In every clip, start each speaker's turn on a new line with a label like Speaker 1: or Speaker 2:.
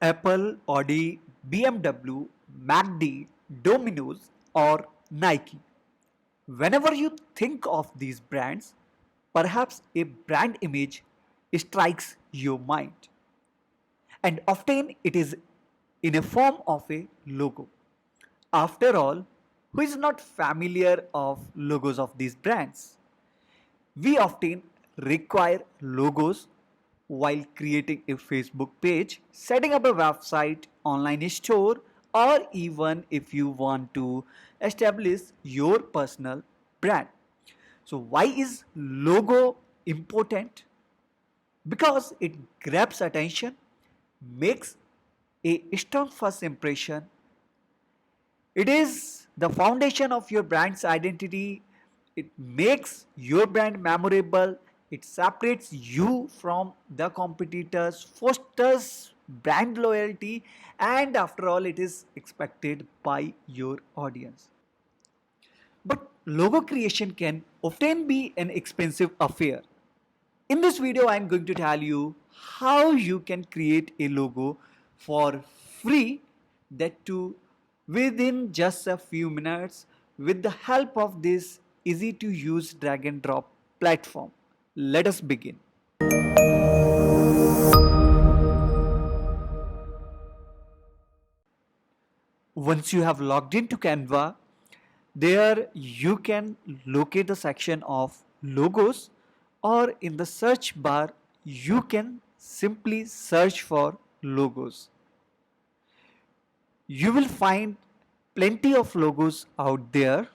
Speaker 1: Apple, Audi, BMW, MacD, Domino's, or Nike. Whenever you think of these brands, perhaps a brand image strikes your mind, and often it is in a form of a logo. After all, who is not familiar of logos of these brands? We often require logos while creating a Facebook page, setting up a website, online store, or even if you want to establish your personal brand. So why is logo important? Because it grabs attention, makes a strong first impression. It is the foundation of your brand's identity. It makes your brand memorable. It separates you from the competitors, fosters brand loyalty, and after all, it is expected by your audience. But logo creation can often be an expensive affair. In this video, I am going to tell you how you can create a logo for free, that too within just a few minutes with the help of this easy to use drag and drop platform. Let us begin. Once you have logged into Canva, there you can locate the section of logos, or in the search bar you can simply search for logos. You will find plenty of logos out there.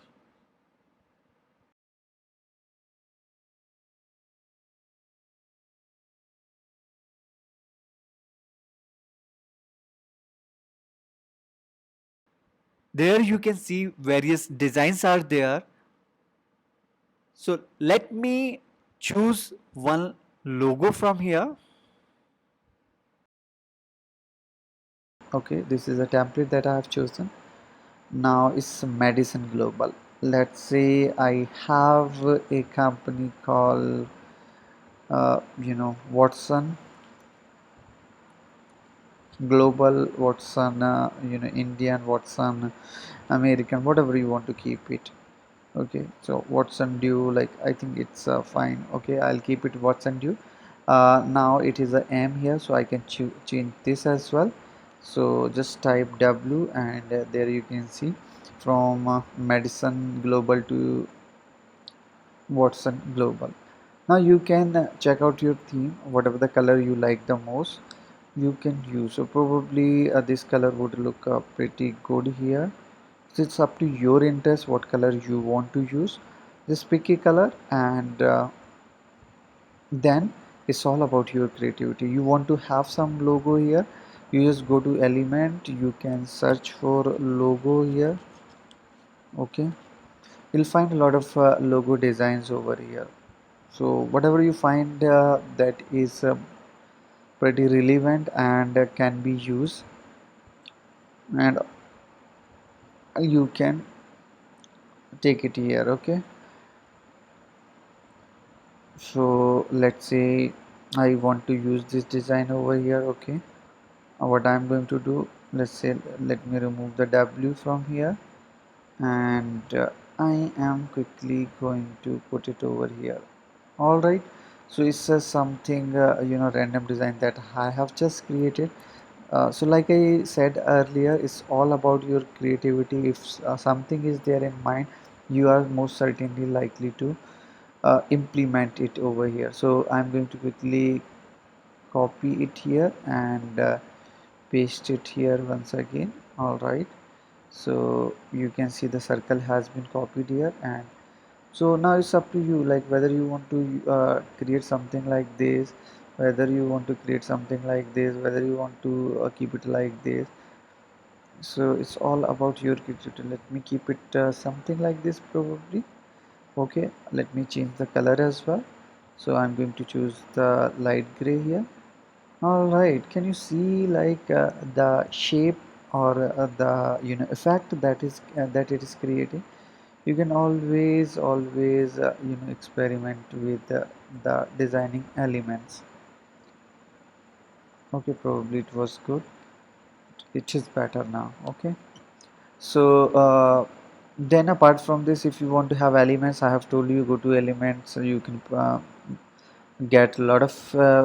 Speaker 1: There you can see various designs are there. So let me choose one logo from here.
Speaker 2: Okay, this is a template that I have chosen. Now it's Madison Global. Let's say I have a company called Watson Global, Watson, Indian, Watson, American, whatever you want to keep it. Okay, so Watson Dew, like I think it's fine. Okay, I'll keep it Watson Dew. Now it is a M here, so I can change this as well. So just type W, and there you can see from Madison Global to Watson Global. Now you can check out your theme, whatever the color you like the most you can use. So probably this color would look pretty good here. So it's up to your interest what color you want to use. Just pick a color, and then it's all about your creativity. You want to have some logo here, you just go to element, you can search for logo here. Okay, you'll find a lot of logo designs over here. So whatever you find that is pretty relevant and can be used, and you can take it here. Okay, so let's say I want to use this design over here. Okay, what I'm going to do, let's say, let me remove the W from here, and I am quickly going to put it over here. All right, so it's something random design that I have just created. So like I said earlier, it's all about your creativity. If something is there in mind, you are most certainly likely to implement it over here. So I'm going to quickly copy it here and paste it here once again. All right, so you can see the circle has been copied here, and so now it's up to you, like whether you want to create something like this, whether you want to create something like this, whether you want to keep it like this. So it's all about your creativity. Let me keep it something like this probably. Okay, let me change the color as well. So I'm going to choose the light gray here. All right, can you see like the shape or the effect that it is creating? You can always experiment with the designing elements. Okay, probably it was good. it is better now. Okay, so then apart from this, if you want to have elements, I have told you, go to elements, so you can get a lot of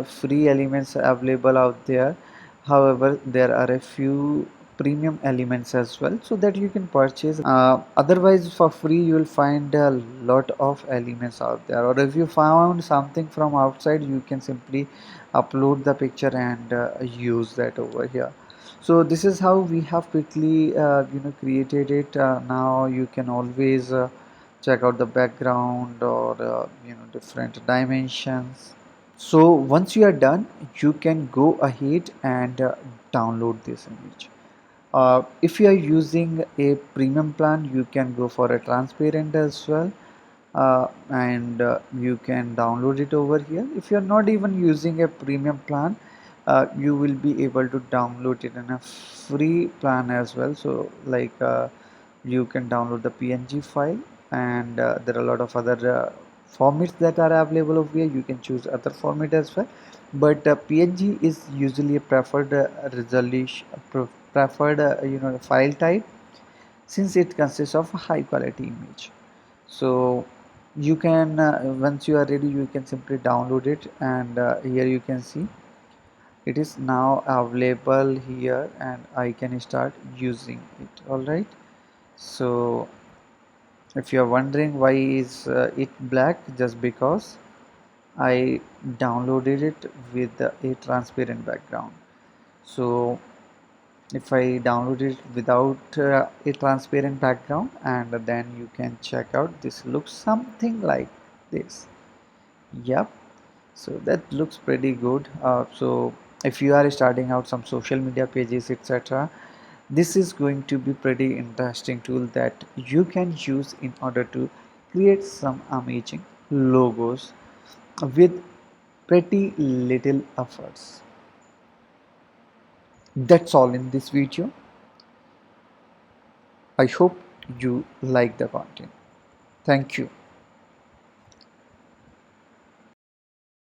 Speaker 2: free elements available out there. However, there are a few premium elements as well, so that you can purchase. Otherwise, for free you will find a lot of elements out there, or if you found something from outside, you can simply upload the picture and use that over here. So this is how we have quickly created it. Now you can always check out the background, or different dimensions. So once you are done, you can go ahead and download this image. If you are using a premium plan, you can go for a transparent as well, and you can download it over here. If you are not even using a premium plan, you will be able to download it in a free plan as well. So like you can download the PNG file, and there are a lot of other formats that are available over here. You can choose other format as well, but PNG is usually a preferred resolution, preferred file type, since it consists of a high quality image. So you can once you are ready, you can simply download it, and here you can see it is now available here, and I can start using it. All right, so if you are wondering why is it black, just because I downloaded it with a transparent background. So if I download it without a transparent background, and then you can check out, this looks something like this. Yep, so that looks pretty good. So if you are starting out some social media pages, etc., this is going to be pretty interesting tool that you can use in order to create some amazing logos with pretty little efforts. That's all in this video. I hope you like the content. Thank you.